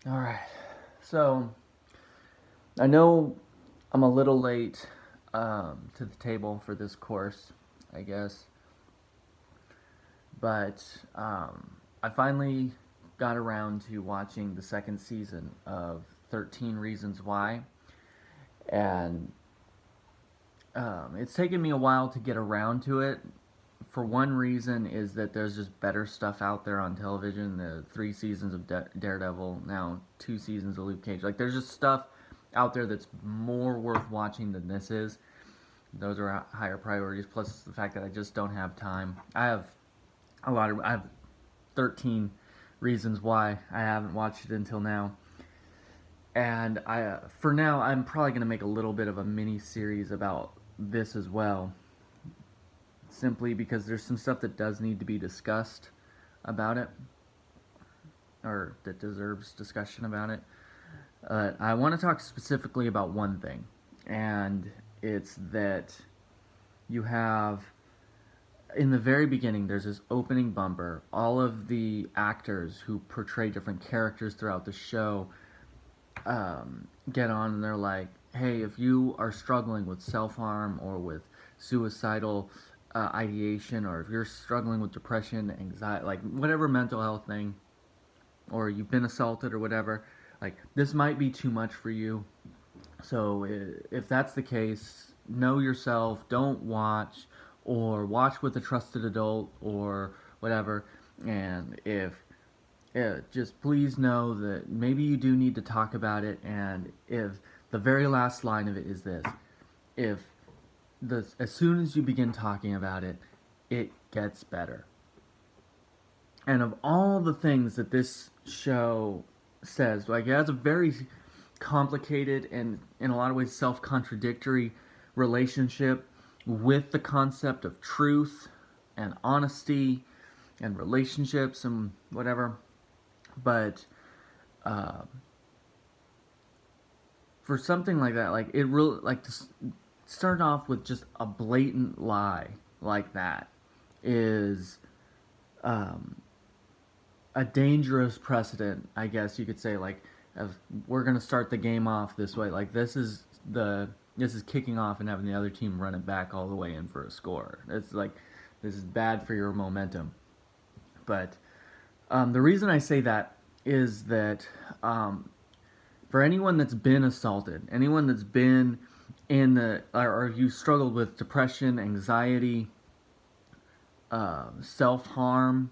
All right. So I know I'm a little late to the table for this course, I guess, but I finally got around to watching the second season of 13 Reasons Why, and it's taken me a while to get around to it. For one reason is that there's just better stuff out there on television. The 3 seasons of Daredevil, now 2 seasons of Luke Cage. Like there's just stuff out there that's more worth watching than this is. Those are higher priorities. Plus the fact that I just don't have time. I have 13 reasons why I haven't watched it until now. And for now, I'm probably going to make a little bit of a mini series about this as well, simply because there's some stuff that does need to be discussed about it, or that deserves discussion about it. I want to talk specifically about one thing, and it's that you have, in the very beginning, there's this opening bumper. All of the actors who portray different characters throughout the show get on and they're like, hey, if you are struggling with self-harm or with suicidal ideation, or if you're struggling with depression, anxiety, like whatever mental health thing, or you've been assaulted or whatever, like this might be too much for you. So if that's the case, know yourself, don't watch, or watch with a trusted adult or whatever. And if yeah, just please know that maybe you do need to talk about it. And if the very last line of it is this, if as soon as you begin talking about it, it gets better. And of all the things that this show says, like it has a very complicated and in a lot of ways self-contradictory relationship with the concept of truth and honesty and relationships and whatever. But uh, for something like that, like it really, like to start off with just a blatant lie like that is um, a dangerous precedent, I guess you could say. Like, if we're gonna start the game off this way, like this is kicking off and having the other team run it back all the way in for a score. It's like this is bad for your momentum. But the reason I say that is that for anyone that's been assaulted, anyone that's been in the, or you struggled with depression, anxiety, self harm,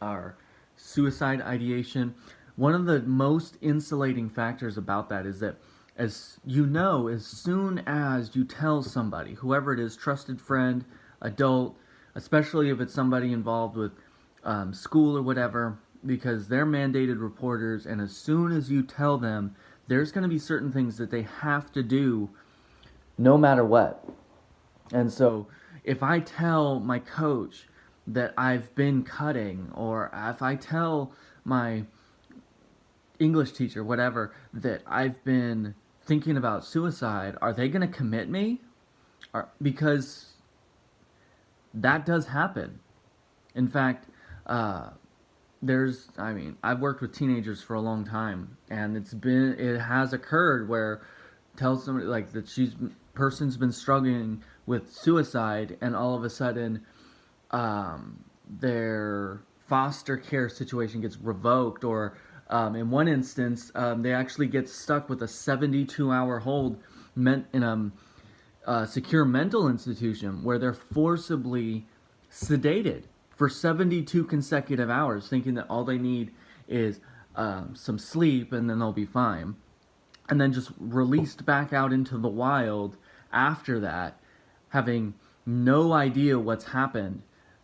or suicide ideation, one of the most insulating factors about that is that, as you know, as soon as you tell somebody, whoever it is, trusted friend, adult, especially if it's somebody involved with school or whatever, because they're mandated reporters, and as soon as you tell them, there's going to be certain things that they have to do no matter what. And so if I tell my coach that I've been cutting, or if I tell my English teacher, whatever, that I've been thinking about suicide, are they going to commit me? Because that does happen. In fact, uh, I mean, I've worked with teenagers for a long time, and it has occurred where tell somebody like that person's been struggling with suicide, and all of a sudden, their foster care situation gets revoked, or in one instance, they actually get stuck with a 72-hour hold meant in a secure mental institution where they're forcibly sedated for 72 consecutive hours, thinking that all they need is some sleep and then they'll be fine. And then just released back out into the wild after that, having no idea what's happened,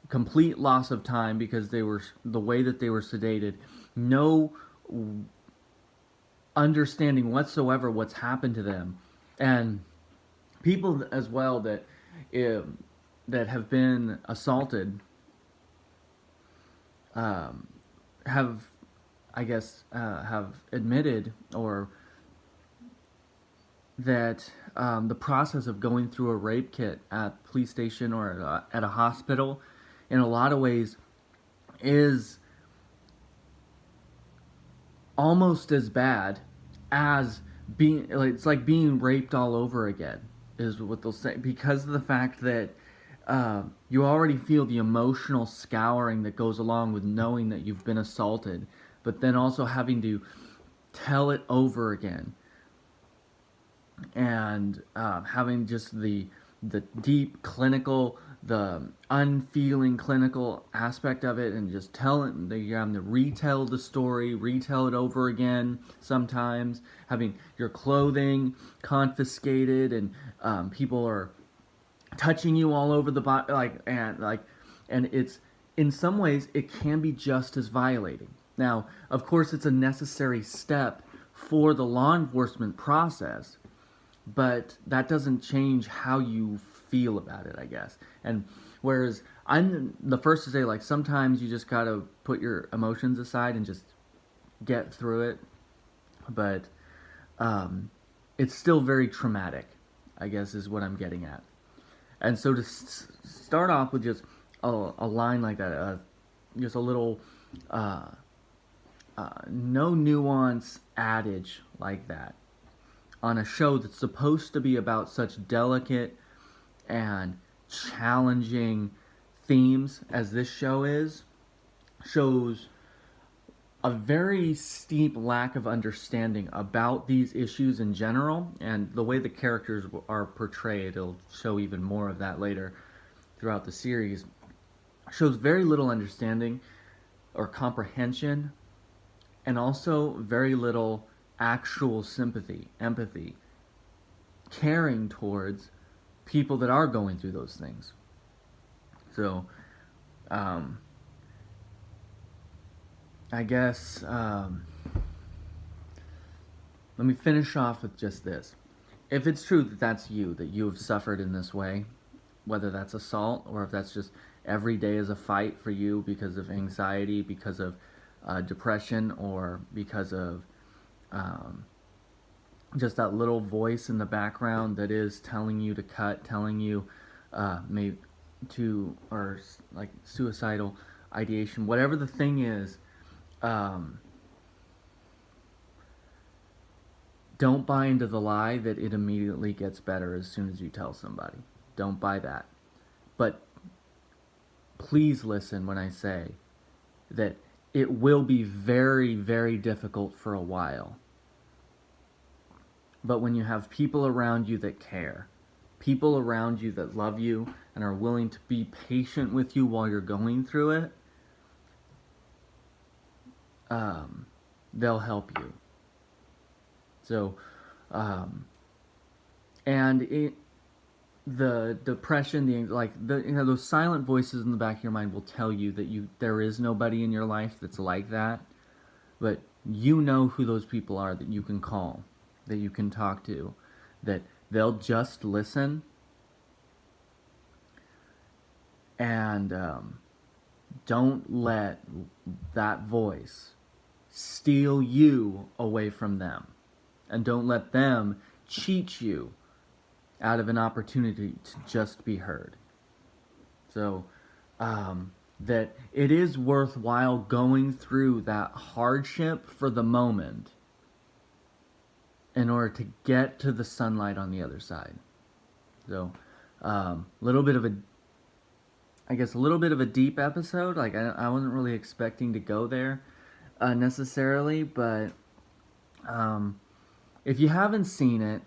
complete loss of time because they were the way that they were sedated, no understanding whatsoever what's happened to them, and people as well that have been assaulted um, have, I guess, have admitted or that the process of going through a rape kit at police station or at a hospital, in a lot of ways, is almost as bad as being, it's like being raped all over again, is what they'll say, because of the fact that you already feel the emotional scouring that goes along with knowing that you've been assaulted, but then also having to tell it over again, and having just the deep clinical, the unfeeling clinical aspect of it, and just telling, you're having to retell the story, retell it over again, sometimes having your clothing confiscated, and people are touching you all over the body, and it's, in some ways it can be just as violating. Now, of course, it's a necessary step for the law enforcement process, but that doesn't change how you feel about it, I guess. And whereas I'm the first to say, like, sometimes you just gotta put your emotions aside and just get through it, but it's still very traumatic, I guess, is what I'm getting at. And so to start off with just a line like that, just a little no nuance adage like that, on a show that's supposed to be about such delicate and challenging themes as this show is, shows a very steep lack of understanding about these issues in general, and the way the characters are portrayed, it'll show even more of that later throughout the series, shows very little understanding or comprehension, and also very little actual sympathy, empathy, caring towards people that are going through those things. So, I guess, let me finish off with just this. If it's true that that's you, that you have suffered in this way, whether that's assault or if that's just every day is a fight for you because of anxiety, because of depression, or because of just that little voice in the background that is telling you to cut, telling you maybe to, or like suicidal ideation, whatever the thing is, don't buy into the lie that it immediately gets better as soon as you tell somebody. Don't buy that. But please listen when I say that it will be very, very difficult for a while. But when you have people around you that care, people around you that love you and are willing to be patient with you while you're going through it, they'll help you. So, and the depression, those silent voices in the back of your mind will tell you that there is nobody in your life that's like that, but you know who those people are that you can call, that you can talk to, that they'll just listen, and don't let that voice steal you away from them, and don't let them cheat you out of an opportunity to just be heard. So that it is worthwhile going through that hardship for the moment in order to get to the sunlight on the other side. So a little bit of a deep episode. Like, I wasn't really expecting to go there necessarily, but if you haven't seen it,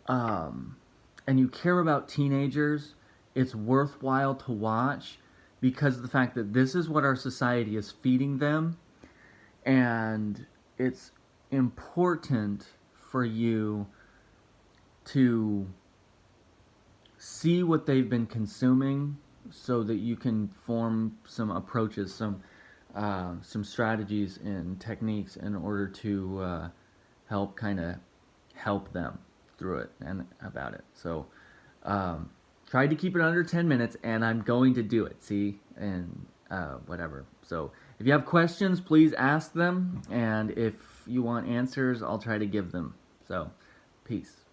and you care about teenagers, it's worthwhile to watch, because of the fact that this is what our society is feeding them, and it's important for you to see what they've been consuming so that you can form some approaches, some strategies and techniques in order to help them through it and about it. So tried to keep it under 10 minutes, and I'm going to do it, see, and whatever. So if you have questions, please ask them, and if you want answers, I'll try to give them. So peace.